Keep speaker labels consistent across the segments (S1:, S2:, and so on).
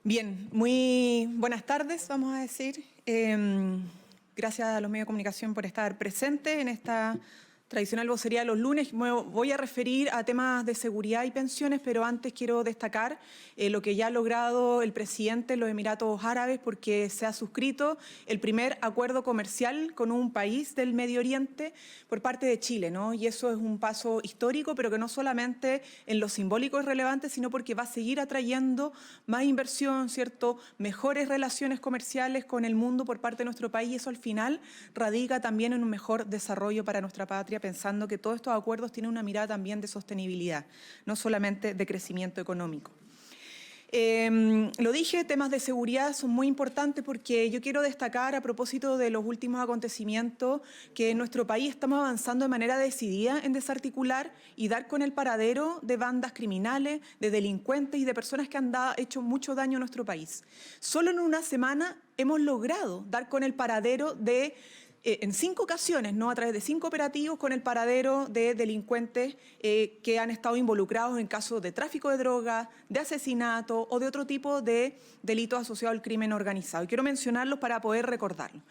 S1: Bien, muy buenas tardes, vamos a decir. Gracias a los medios de comunicación por estar presentes en esta tradicional vocería de los lunes. Me voy a referir a temas de seguridad y pensiones, pero antes quiero destacar lo que ya ha logrado el presidente de los Emiratos Árabes, porque se ha suscrito el primer acuerdo comercial con un país del Medio Oriente por parte de Chile, ¿no? Y eso es un paso histórico, pero que no solamente en lo simbólico es relevante, sino porque va a seguir atrayendo más inversión, ¿cierto? Mejores relaciones comerciales con el mundo por parte de nuestro país, y eso al final radica también en un mejor desarrollo para nuestra patria, pensando que todos estos acuerdos tienen una mirada también de sostenibilidad, no solamente de crecimiento económico. Lo dije, temas de seguridad son muy importantes porque yo quiero destacar a propósito de los últimos acontecimientos que en nuestro país estamos avanzando de manera decidida en desarticular y dar con el paradero de bandas criminales, de delincuentes y de personas que han hecho mucho daño a nuestro país. Solo en una semana hemos logrado dar con el paradero de en 5 ocasiones, ¿no? A través de 5 operativos con el paradero de delincuentes que han estado involucrados en casos de tráfico de drogas, de asesinato o de otro tipo de delitos asociados al crimen organizado. Y quiero mencionarlos para poder recordarlos.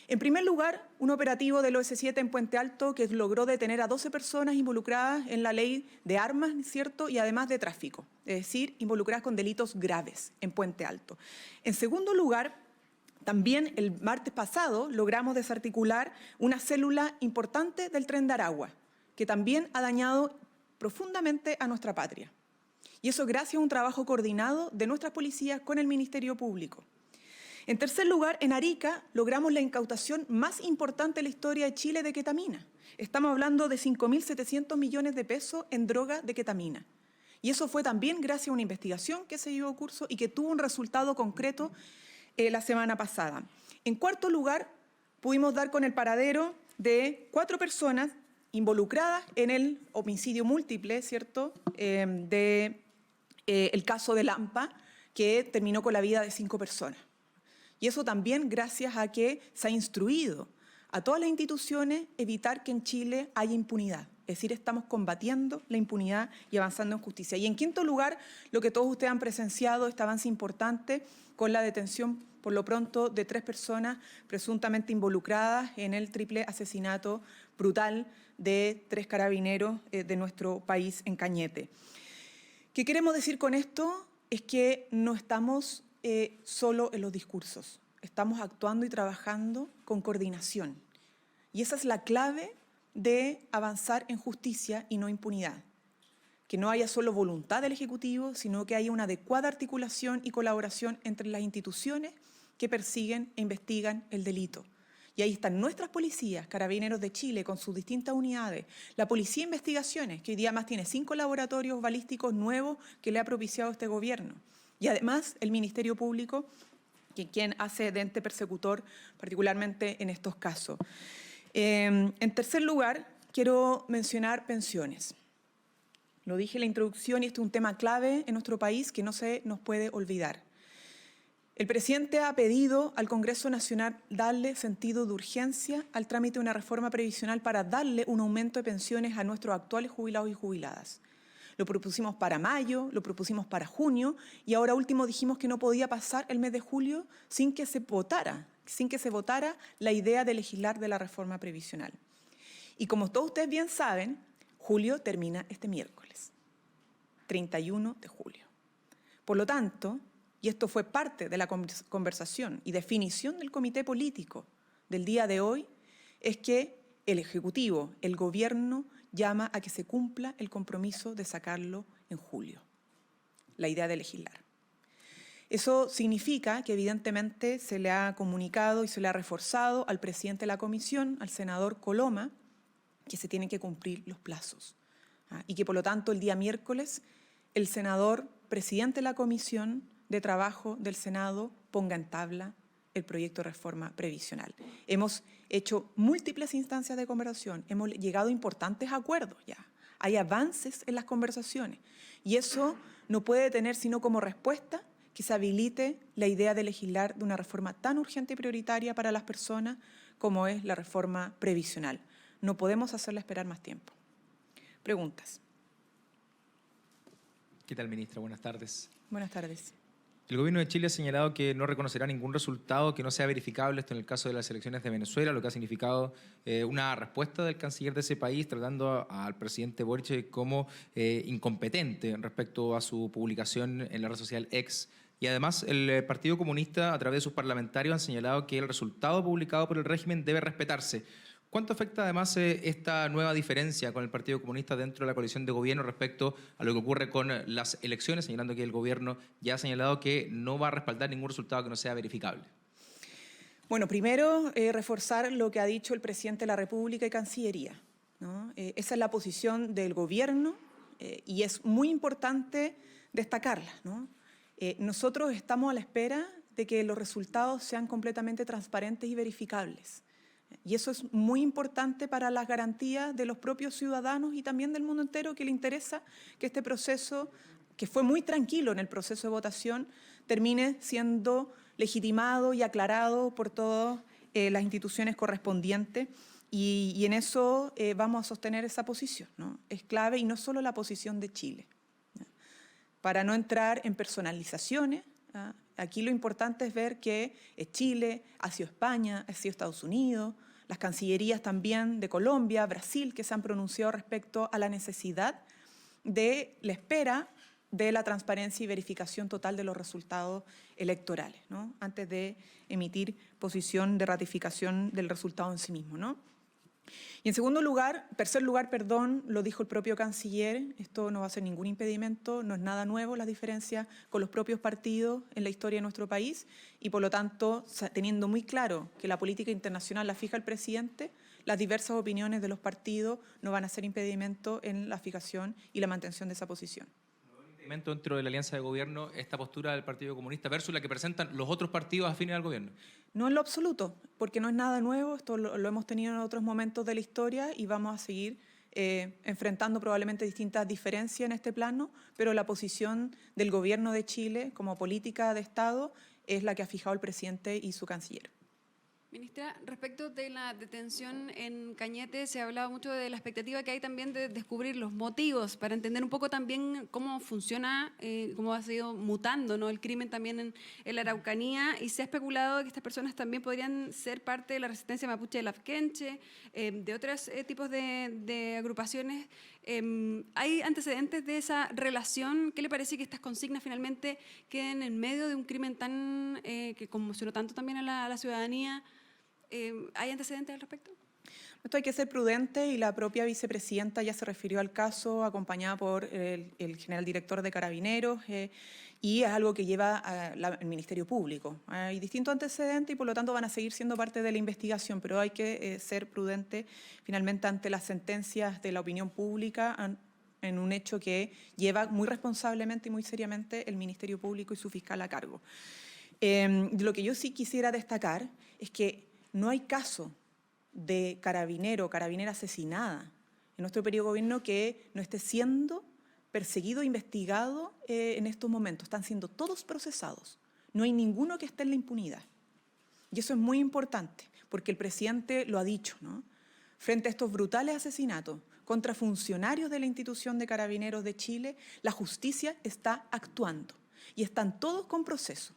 S1: En primer lugar, un operativo del OS7 en Puente Alto que logró detener a 12 personas involucradas en la ley de armas, ¿cierto? Y además de tráfico, es decir, involucradas con delitos graves en Puente Alto. En segundo lugar, también el martes pasado logramos desarticular una célula importante del Tren de Aragua, que también ha dañado profundamente a nuestra patria. Y eso gracias a un trabajo coordinado de nuestras policías con el Ministerio Público. En tercer lugar, en Arica logramos la incautación más importante de la historia de Chile de ketamina. Estamos hablando de 5.700 millones de pesos en droga de ketamina. Y eso fue también gracias a una investigación que se llevó a curso y que tuvo un resultado concreto la semana pasada. En cuarto lugar, pudimos dar con el paradero de 4 personas involucradas en el homicidio múltiple, ¿cierto?, el caso de Lampa, que terminó con la vida de 5 personas. Y eso también gracias a que se ha instruido a todas las instituciones evitar que en Chile haya impunidad. Es decir, estamos combatiendo la impunidad y avanzando en justicia. Y en quinto lugar, lo que todos ustedes han presenciado, este avance importante con la detención, por lo pronto, de 3 personas presuntamente involucradas en el triple asesinato brutal de 3 carabineros de nuestro país en Cañete. ¿Qué queremos decir con esto? Es que no estamos solo en los discursos, estamos actuando y trabajando con coordinación. Y esa es la clave de avanzar en justicia y no impunidad. Que no haya solo voluntad del Ejecutivo, sino que haya una adecuada articulación y colaboración entre las instituciones que persiguen e investigan el delito. Y ahí están nuestras policías, Carabineros de Chile, con sus distintas unidades, la Policía de Investigaciones, que hoy día más tiene 5 laboratorios balísticos nuevos que le ha propiciado este gobierno. Y además el Ministerio Público, quien hace de ente persecutor, particularmente en estos casos. En tercer lugar, quiero mencionar pensiones. Lo dije en la introducción y este es un tema clave en nuestro país que no se nos puede olvidar. El presidente ha pedido al Congreso Nacional darle sentido de urgencia al trámite de una reforma previsional para darle un aumento de pensiones a nuestros actuales jubilados y jubiladas. Lo propusimos para mayo, lo propusimos para junio y ahora último dijimos que no podía pasar el mes de julio sin que se votara la idea de legislar de la reforma previsional. Y como todos ustedes bien saben, julio termina este miércoles, 31 de julio. Por lo tanto, y esto fue parte de la conversación y definición del comité político del día de hoy, es que el Ejecutivo, el Gobierno, llama a que se cumpla el compromiso de sacarlo en julio, la idea de legislar. Eso significa que evidentemente se le ha comunicado y se le ha reforzado al presidente de la comisión, al senador Coloma, que se tienen que cumplir los plazos. Y que por lo tanto el día miércoles el senador, presidente de la Comisión de Trabajo del Senado, ponga en tabla el proyecto de reforma previsional. Hemos hecho múltiples instancias de conversación, hemos llegado a importantes acuerdos ya. Hay avances en las conversaciones y eso no puede tener sino como respuesta que se habilite la idea de legislar de una reforma tan urgente y prioritaria para las personas como es la reforma previsional. No podemos hacerla esperar más tiempo. Preguntas.
S2: ¿Qué tal, ministra? Buenas tardes.
S1: Buenas tardes.
S2: El gobierno de Chile ha señalado que no reconocerá ningún resultado que no sea verificable, esto en el caso de las elecciones de Venezuela, lo que ha significado una respuesta del canciller de ese país tratando al presidente Boric como incompetente respecto a su publicación en la red social X. Y además el Partido Comunista, a través de sus parlamentarios, han señalado que el resultado publicado por el régimen debe respetarse. ¿Cuánto afecta además esta nueva diferencia con el Partido Comunista dentro de la coalición de gobierno respecto a lo que ocurre con las elecciones, señalando que el gobierno ya ha señalado que no va a respaldar ningún resultado que no sea verificable?
S1: Bueno, primero reforzar lo que ha dicho el presidente de la República y Cancillería, ¿no? Esa es la posición del gobierno y es muy importante destacarla, ¿no? Nosotros estamos a la espera de que los resultados sean completamente transparentes y verificables. Y eso es muy importante para las garantías de los propios ciudadanos y también del mundo entero que le interesa que este proceso, que fue muy tranquilo en el proceso de votación, termine siendo legitimado y aclarado por todas las instituciones correspondientes. Y en eso vamos a sostener esa posición, ¿no? Es clave y no solo la posición de Chile. Para no entrar en personalizaciones, aquí lo importante es ver que Chile, ha sido España, ha sido Estados Unidos, las cancillerías también de Colombia, Brasil, que se han pronunciado respecto a la necesidad de la espera de la transparencia y verificación total de los resultados electorales, ¿no? Antes de emitir posición de ratificación del resultado en sí mismo, ¿no? Y en tercer lugar, lo dijo el propio canciller, esto no va a ser ningún impedimento, no es nada nuevo la diferencia con los propios partidos en la historia de nuestro país y por lo tanto, teniendo muy claro que la política internacional la fija el presidente, las diversas opiniones de los partidos no van a ser impedimento en la fijación y la mantención de esa posición.
S2: Dentro de la alianza de gobierno, esta postura del Partido Comunista versus la que presentan los otros partidos afines al gobierno?
S1: No en lo absoluto, porque no es nada nuevo, esto lo hemos tenido en otros momentos de la historia y vamos a seguir enfrentando probablemente distintas diferencias en este plano, pero la posición del gobierno de Chile como política de Estado es la que ha fijado el presidente y su canciller.
S3: Ministra, respecto de la detención en Cañete, se ha hablado mucho de la expectativa que hay también de descubrir los motivos, para entender un poco también cómo funciona, cómo ha sido mutando, ¿no?, el crimen también en la Araucanía, y se ha especulado que estas personas también podrían ser parte de la resistencia mapuche de Lafkenche, de otros tipos de agrupaciones. ¿Hay antecedentes de esa relación? ¿Qué le parece que estas consignas finalmente queden en medio de un crimen tan que conmocionó tanto también a la ciudadanía? ¿Hay antecedentes al respecto?
S1: Esto hay que ser prudente y la propia vicepresidenta ya se refirió al caso, acompañada por el general director de Carabineros, y es algo que lleva el Ministerio Público. Hay distintos antecedentes y por lo tanto van a seguir siendo parte de la investigación, pero hay que ser prudente finalmente ante las sentencias de la opinión pública en un hecho que lleva muy responsablemente y muy seriamente el Ministerio Público y su fiscal a cargo. Lo que yo sí quisiera destacar es que no hay caso de carabinero o carabinera asesinada en nuestro periodo de gobierno que no esté siendo perseguido e investigado en estos momentos. Están siendo todos procesados. No hay ninguno que esté en la impunidad. Y eso es muy importante, porque el presidente lo ha dicho, ¿no? Frente a estos brutales asesinatos contra funcionarios de la institución de Carabineros de Chile, la justicia está actuando y están todos con proceso.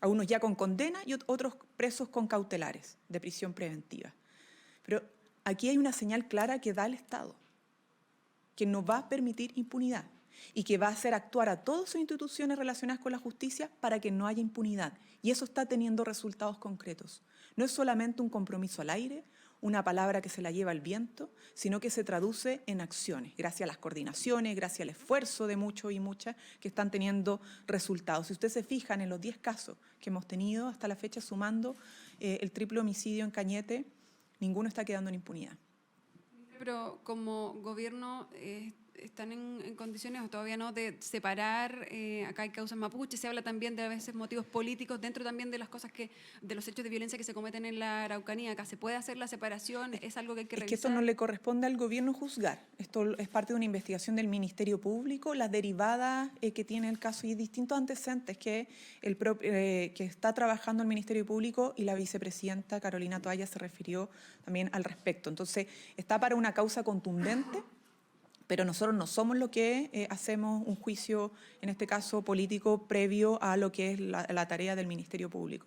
S1: A unos ya con condena y otros presos con cautelares de prisión preventiva. Pero aquí hay una señal clara que da el Estado, que no va a permitir impunidad y que va a hacer actuar a todas sus instituciones relacionadas con la justicia para que no haya impunidad. Y eso está teniendo resultados concretos. No es solamente un compromiso al aire, una palabra que se la lleva el viento, sino que se traduce en acciones, gracias a las coordinaciones, gracias al esfuerzo de muchos y muchas que están teniendo resultados. Si ustedes se fijan en los 10 casos que hemos tenido hasta la fecha, sumando el triple homicidio en Cañete, ninguno está quedando en impunidad.
S3: Pero como gobierno, ¿están en condiciones o todavía no de separar? Acá hay causas mapuches, se habla también de a veces motivos políticos dentro también de las cosas de los hechos de violencia que se cometen en la Araucanía. Acá se puede hacer la separación, es algo que hay que revisar.
S1: Es que esto no le corresponde al gobierno juzgar, esto es parte de una investigación del Ministerio Público, las derivadas que tiene el caso y distintos antecedentes que está trabajando el Ministerio Público, y la vicepresidenta Carolina Toalla se refirió también al respecto. Entonces, está para una causa contundente, pero nosotros no somos lo que hacemos un juicio, en este caso político, previo a lo que es la tarea del Ministerio Público.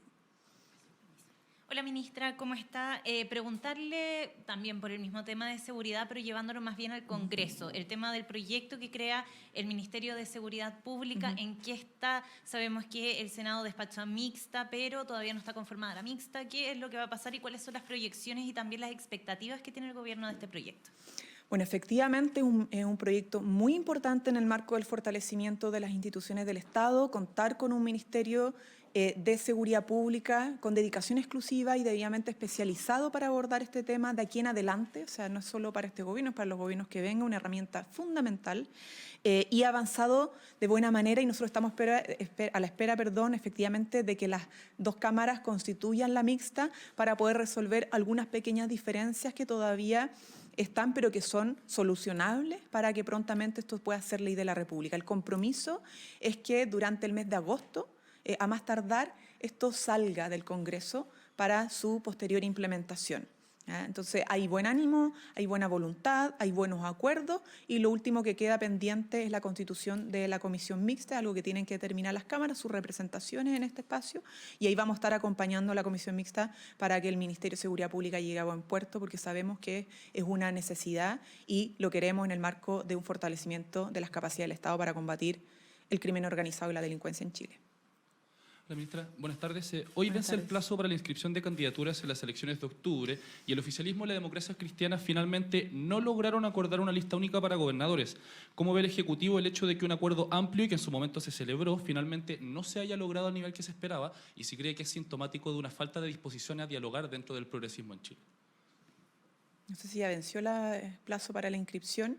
S4: Hola, ministra, ¿cómo está? Preguntarle también por el mismo tema de seguridad, pero llevándolo más bien al Congreso, el tema del proyecto que crea el Ministerio de Seguridad Pública, ¿en qué está? Sabemos que el Senado despacha mixta, pero todavía no está conformada la mixta. ¿Qué es lo que va a pasar y cuáles son las proyecciones y también las expectativas que tiene el gobierno de este proyecto?
S1: Bueno, efectivamente es un proyecto muy importante en el marco del fortalecimiento de las instituciones del Estado, contar con un Ministerio de Seguridad Pública con dedicación exclusiva y debidamente especializado para abordar este tema de aquí en adelante, o sea, no es solo para este gobierno, es para los gobiernos que vengan, una herramienta fundamental y ha avanzado de buena manera y nosotros estamos a la espera, efectivamente, de que las dos cámaras constituyan la mixta para poder resolver algunas pequeñas diferencias que todavía están, pero que son solucionables para que prontamente esto pueda ser ley de la República. El compromiso es que durante el mes de agosto, a más tardar, esto salga del Congreso para su posterior implementación. ¿Ya? Entonces hay buen ánimo, hay buena voluntad, hay buenos acuerdos y lo último que queda pendiente es la constitución de la comisión mixta, algo que tienen que determinar las cámaras, sus representaciones en este espacio y ahí vamos a estar acompañando a la comisión mixta para que el Ministerio de Seguridad Pública llegue a buen puerto porque sabemos que es una necesidad y lo queremos en el marco de un fortalecimiento de las capacidades del Estado para combatir el crimen organizado y la delincuencia en Chile.
S5: Hola, ministra. Buenas tardes. Hoy vence el plazo para la inscripción de candidaturas en las elecciones de octubre y el oficialismo y la democracia cristiana finalmente no lograron acordar una lista única para gobernadores. ¿Cómo ve el Ejecutivo el hecho de que un acuerdo amplio y que en su momento se celebró finalmente no se haya logrado al nivel que se esperaba y si cree que es sintomático de una falta de disposición a dialogar dentro del progresismo en Chile?
S1: No sé si ya venció el plazo para la inscripción.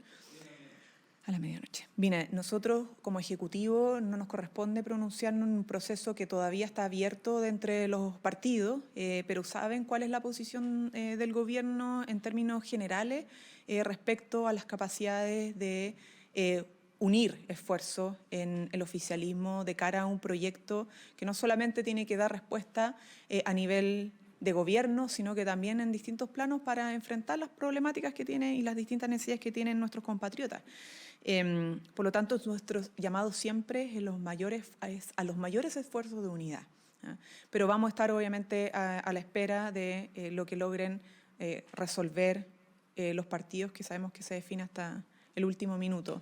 S1: A la medianoche. Bien, nosotros como Ejecutivo no nos corresponde pronunciarnos en un proceso que todavía está abierto de entre los partidos, pero saben cuál es la posición del gobierno en términos generales respecto a las capacidades de unir esfuerzos en el oficialismo de cara a un proyecto que no solamente tiene que dar respuesta a nivel de gobierno, sino que también en distintos planos para enfrentar las problemáticas que tienen y las distintas necesidades que tienen nuestros compatriotas. Por lo tanto, nuestro llamado siempre es a los mayores esfuerzos de unidad. ¿Ah? Pero vamos a estar obviamente a la espera de lo que logren resolver los partidos que sabemos que se define hasta el último minuto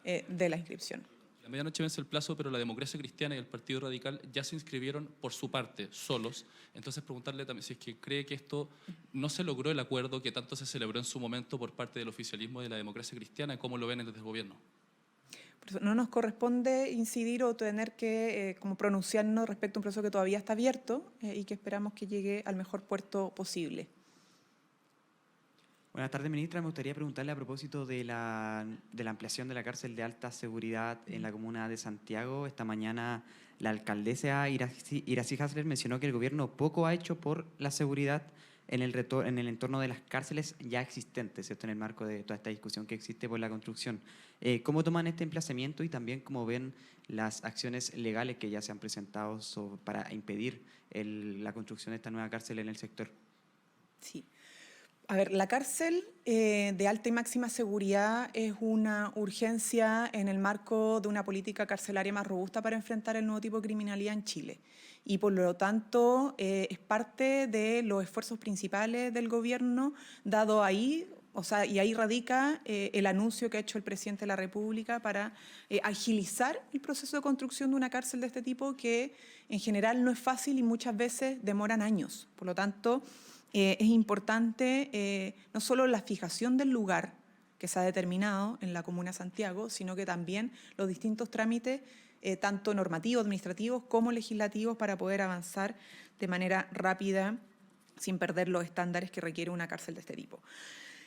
S1: de la inscripción.
S5: La medianoche vence el plazo, pero la Democracia Cristiana y el Partido Radical ya se inscribieron por su parte, solos. Entonces, preguntarle también si es que cree que esto no se logró el acuerdo que tanto se celebró en su momento por parte del oficialismo y de la Democracia Cristiana, ¿cómo lo ven desde el gobierno?
S1: Por eso no nos corresponde incidir o tener que como pronunciarnos respecto a un proceso que todavía está abierto y que esperamos que llegue al mejor puerto posible.
S6: Buenas tardes, ministra. Me gustaría preguntarle a propósito de la ampliación de la cárcel de alta seguridad en la comuna de Santiago. Esta mañana la alcaldesa Iracy Hasler mencionó que el gobierno poco ha hecho por la seguridad en el entorno de las cárceles ya existentes, ¿cierto? En el marco de toda esta discusión que existe por la construcción. ¿Cómo toman este emplazamiento y también cómo ven las acciones legales que ya se han presentado para impedir la construcción de esta nueva cárcel en el sector?
S1: Sí. A ver, la cárcel de alta y máxima seguridad es una urgencia en el marco de una política carcelaria más robusta para enfrentar el nuevo tipo de criminalidad en Chile. Y por lo tanto es parte de los esfuerzos principales del gobierno, dado ahí, y ahí radica el anuncio que ha hecho el presidente de la República para agilizar el proceso de construcción de una cárcel de este tipo que en general no es fácil y muchas veces demoran años. Por lo tanto, es importante no solo la fijación del lugar que se ha determinado en la Comuna de Santiago, sino que también los distintos trámites, tanto normativos, administrativos como legislativos, para poder avanzar de manera rápida sin perder los estándares que requiere una cárcel de este tipo.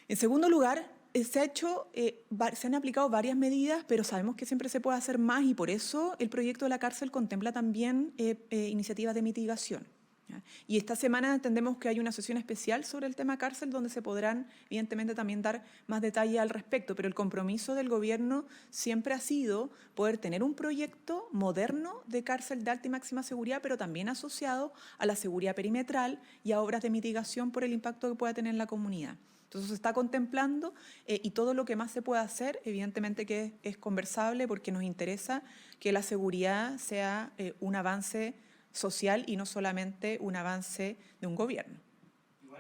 S1: En segundo lugar, se han aplicado varias medidas, pero sabemos que siempre se puede hacer más y por eso el proyecto de la cárcel contempla también iniciativas de mitigación. ¿Ya? Y esta semana entendemos que hay una sesión especial sobre el tema cárcel donde se podrán evidentemente también dar más detalle al respecto, pero el compromiso del gobierno siempre ha sido poder tener un proyecto moderno de cárcel de alta y máxima seguridad, pero también asociado a la seguridad perimetral y a obras de mitigación por el impacto que pueda tener en la comunidad. Entonces se está contemplando y todo lo que más se pueda hacer, evidentemente que es conversable porque nos interesa que la seguridad sea un avance social y no solamente un avance de un gobierno.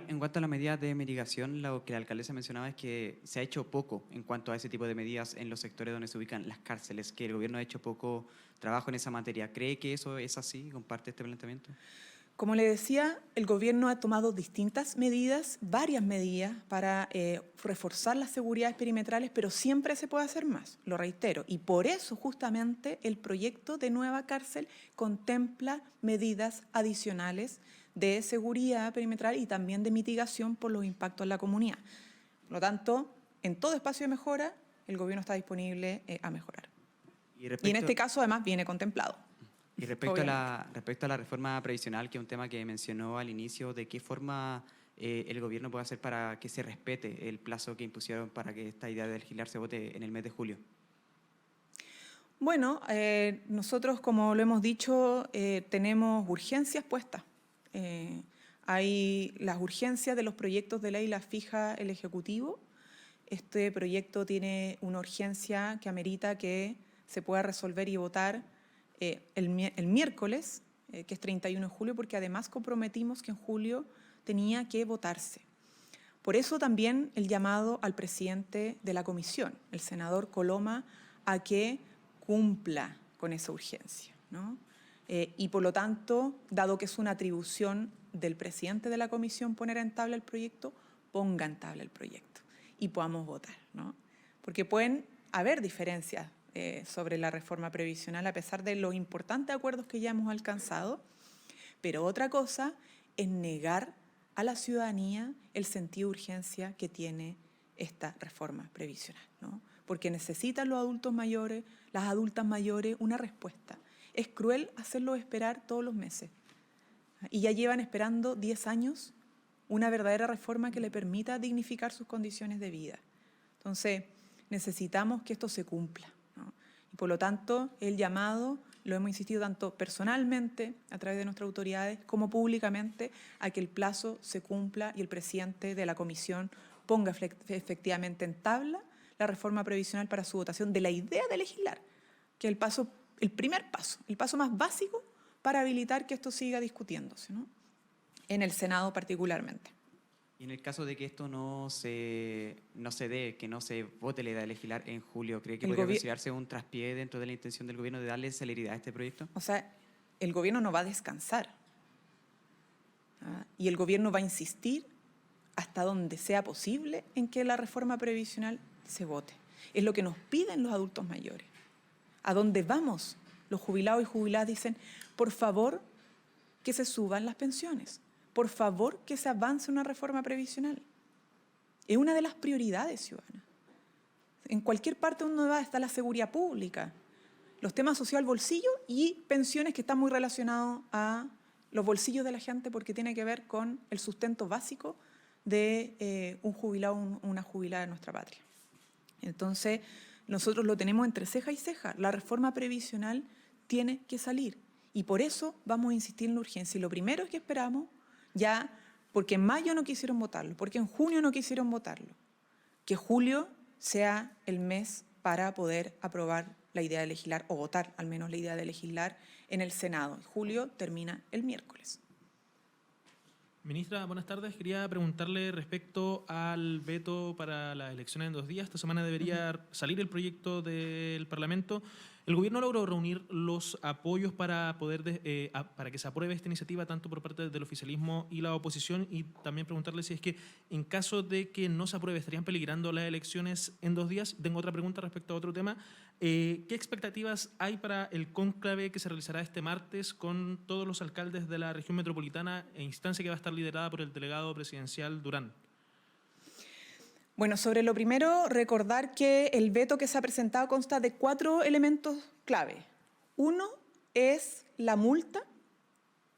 S6: En cuanto a las medidas de mitigación, lo que la alcaldesa mencionaba es que se ha hecho poco en cuanto a ese tipo de medidas en los sectores donde se ubican las cárceles, que el gobierno ha hecho poco trabajo en esa materia. ¿Cree que eso es así? ¿Comparte este planteamiento?
S1: Como le decía, el gobierno ha tomado distintas medidas, varias medidas para reforzar las seguridades perimetrales, pero siempre se puede hacer más, lo reitero. Y por eso justamente el proyecto de nueva cárcel contempla medidas adicionales de seguridad perimetral y también de mitigación por los impactos en la comunidad. Por lo tanto, en todo espacio de mejora, el gobierno está disponible a mejorar. Y en este caso, además, viene contemplado.
S6: Y respecto a la reforma previsional, que es un tema que mencionó al inicio, ¿de qué forma el gobierno puede hacer para que se respete el plazo que impusieron para que esta idea de legislar se vote en el mes de julio?
S1: Bueno, nosotros, como lo hemos dicho, tenemos urgencias puestas. Hay las urgencias de los proyectos de ley las fija el Ejecutivo. Este proyecto tiene una urgencia que amerita que se pueda resolver y votar el miércoles, que es 31 de julio, porque además comprometimos que en julio tenía que votarse. Por eso también el llamado al presidente de la comisión, el senador Coloma, a que cumpla con esa urgencia, ¿no? Y por lo tanto, dado que es una atribución del presidente de la comisión poner en tabla el proyecto, ponga en tabla el proyecto y podamos votar, ¿no? Porque pueden haber diferencias sobre la reforma previsional a pesar de los importantes acuerdos que ya hemos alcanzado, pero otra cosa es negar a la ciudadanía el sentido de urgencia que tiene esta reforma previsional, ¿no? Porque necesitan los adultos mayores, las adultas mayores, una respuesta. Es cruel hacerlos esperar todos los meses. Y ya llevan esperando 10 años una verdadera reforma que le permita dignificar sus condiciones de vida. Entonces, necesitamos que esto se cumpla, ¿no? Y por lo tanto, el llamado, lo hemos insistido tanto personalmente, a través de nuestras autoridades, como públicamente, a que el plazo se cumpla y el presidente de la comisión ponga efectivamente en tabla la reforma previsional para su votación de la idea de legislar, que es el primer paso, el paso más básico para habilitar que esto siga discutiéndose, ¿no? En el Senado particularmente.
S6: Y en el caso de que esto no se dé, que no se vote la idea de legislar en julio, ¿cree que podría considerarse un traspié dentro de la intención del gobierno de darle celeridad a este proyecto?
S1: O sea, el gobierno no va a descansar, ¿ah? Y el gobierno va a insistir hasta donde sea posible en que la reforma previsional se vote. Es lo que nos piden los adultos mayores. A donde vamos, los jubilados y jubiladas dicen, por favor, que se suban las pensiones. Por favor, que se avance una reforma previsional. Es una de las prioridades ciudadanas. En cualquier parte donde uno va está la seguridad pública, los temas social bolsillo y pensiones que están muy relacionados a los bolsillos de la gente porque tiene que ver con el sustento básico de un jubilado o una jubilada de nuestra patria. Entonces, nosotros lo tenemos entre ceja y ceja. La reforma previsional tiene que salir y por eso vamos a insistir en la urgencia. Y lo primero es que esperamos, ya porque en mayo no quisieron votarlo, porque en junio no quisieron votarlo, que julio sea el mes para poder aprobar la idea de legislar o votar al menos la idea de legislar en el Senado. Julio termina el miércoles.
S7: Ministra, buenas tardes. Quería preguntarle respecto al veto para las elecciones en 2 días. Esta semana debería salir el proyecto del Parlamento. El gobierno logró reunir los apoyos para para que se apruebe esta iniciativa tanto por parte del oficialismo y la oposición, y también preguntarle si es que en caso de que no se apruebe estarían peligrando las elecciones en 2 días. Tengo otra pregunta respecto a otro tema. ¿Qué expectativas hay para el cónclave que se realizará este martes con todos los alcaldes de la región metropolitana e instancia que va a estar liderada por el delegado presidencial Durán?
S1: Bueno, sobre lo primero, recordar que el veto que se ha presentado consta de 4 elementos clave. Uno es la multa,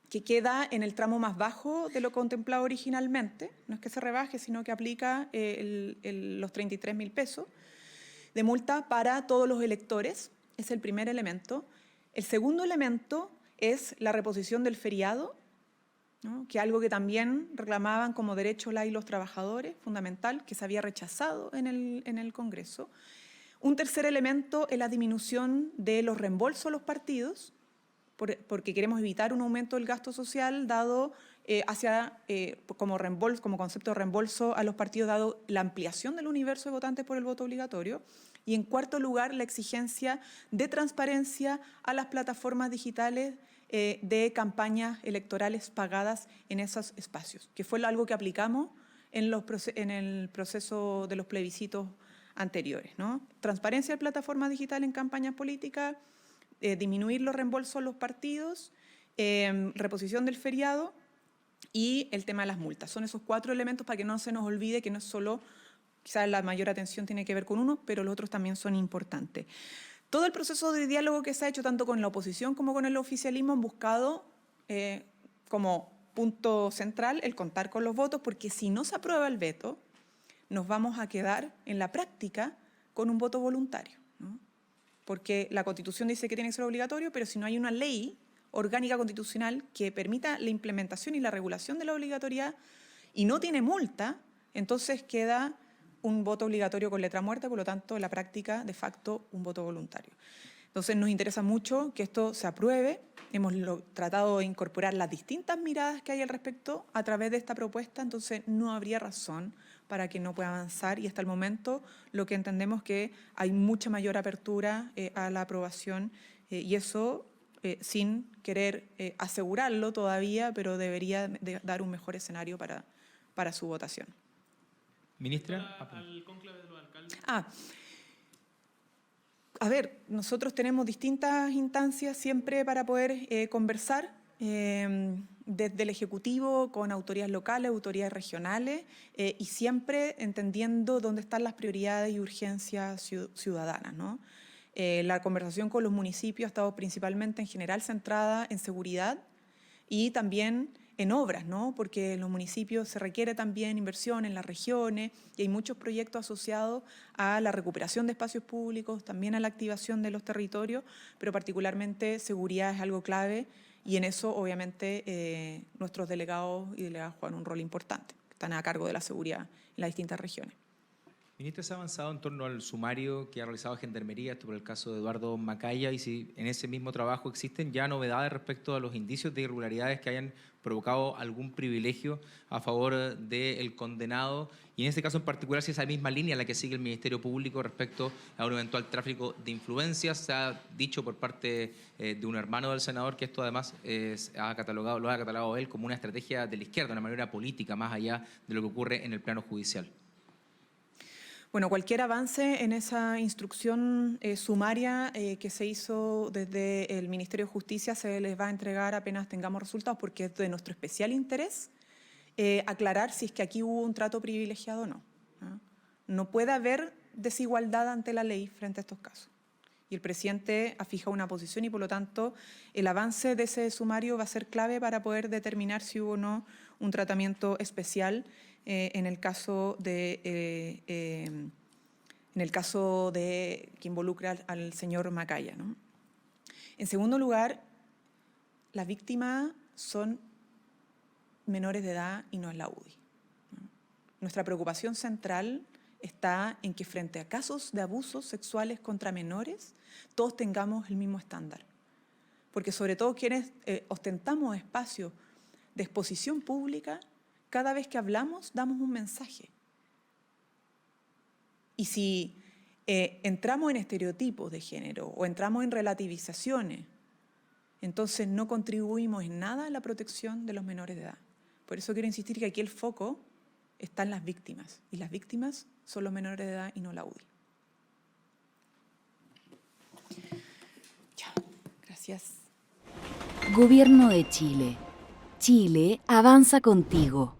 S1: que queda en el tramo más bajo de lo contemplado originalmente. No es que se rebaje, sino que aplica los 33.000 pesos de multa para todos los electores. Es el primer elemento. El segundo elemento es la reposición del feriado ¿no? Que algo que también reclamaban como derecho y los trabajadores, fundamental, que se había rechazado en el Congreso. Un tercer elemento es la disminución de los reembolsos a los partidos, porque queremos evitar un aumento del gasto social dado como concepto de reembolso a los partidos, dado la ampliación del universo de votantes por el voto obligatorio. Y en cuarto lugar, la exigencia de transparencia a las plataformas digitales de campañas electorales pagadas en esos espacios, que fue algo que aplicamos en el proceso de los plebiscitos anteriores, ¿no? Transparencia de plataformas digitales en campañas políticas, disminuir los reembolsos a los partidos, reposición del feriado y el tema de las multas. Son esos 4 elementos para que no se nos olvide que no es solo, quizás la mayor atención tiene que ver con uno, pero los otros también son importantes. Todo el proceso de diálogo que se ha hecho tanto con la oposición como con el oficialismo han buscado como punto central el contar con los votos, porque si no se aprueba el veto, nos vamos a quedar en la práctica con un voto voluntario, ¿no? Porque la Constitución dice que tiene que ser obligatorio, pero si no hay una ley orgánica constitucional que permita la implementación y la regulación de la obligatoriedad y no tiene multa, entonces queda un voto obligatorio con letra muerta, por lo tanto, en la práctica, de facto, un voto voluntario. Entonces, nos interesa mucho que esto se apruebe. Hemos tratado de incorporar las distintas miradas que hay al respecto a través de esta propuesta, entonces no habría razón para que no pueda avanzar y hasta el momento lo que entendemos que hay mucha mayor apertura a la aprobación y eso sin querer asegurarlo todavía, pero debería dar un mejor escenario para su votación.
S2: Ministra.
S7: Al cónclave de los alcaldes.
S1: A ver, nosotros tenemos distintas instancias siempre para poder conversar, desde el Ejecutivo con autoridades locales, autoridades regionales, y siempre entendiendo dónde están las prioridades y urgencias ciudadanas, ¿no? La conversación con los municipios ha estado principalmente en general centrada en seguridad y también en obras, ¿no? Porque en los municipios se requiere también inversión en las regiones y hay muchos proyectos asociados a la recuperación de espacios públicos, también a la activación de los territorios, pero particularmente seguridad es algo clave y en eso obviamente nuestros delegados y delegadas juegan un rol importante, están a cargo de la seguridad en las distintas regiones.
S2: Ministra, ¿se ha avanzado en torno al sumario que ha realizado Gendarmería, esto por el caso de Eduardo Macaya, y si en ese mismo trabajo existen ya novedades respecto a los indicios de irregularidades que hayan provocado algún privilegio a favor del condenado? Y en este caso en particular, si esa misma línea la que sigue el Ministerio Público respecto a un eventual tráfico de influencias. Se ha dicho por parte de un hermano del senador que esto además lo ha catalogado él como una estrategia de la izquierda, una manera política más allá de lo que ocurre en el plano judicial.
S1: Bueno, cualquier avance en esa instrucción sumaria que se hizo desde el Ministerio de Justicia se les va a entregar apenas tengamos resultados, porque es de nuestro especial interés aclarar si es que aquí hubo un trato privilegiado o no. No puede haber desigualdad ante la ley frente a estos casos. Y el presidente ha fijado una posición y, por lo tanto, el avance de ese sumario va a ser clave para poder determinar si hubo o no un tratamiento especial en el caso de que involucra al señor Macaya, ¿no? En segundo lugar, las víctimas son menores de edad y no es la UDI, ¿no? Nuestra preocupación central está en que frente a casos de abusos sexuales contra menores, todos tengamos el mismo estándar. Porque sobre todo quienes ostentamos espacios de exposición pública, cada vez que hablamos damos un mensaje. Y si entramos en estereotipos de género o entramos en relativizaciones, entonces no contribuimos en nada a la protección de los menores de edad. Por eso quiero insistir que aquí el foco está en las víctimas, y las víctimas son los menores de edad y no la UDI. Ya, gracias.
S8: Gobierno de Chile. Chile avanza contigo.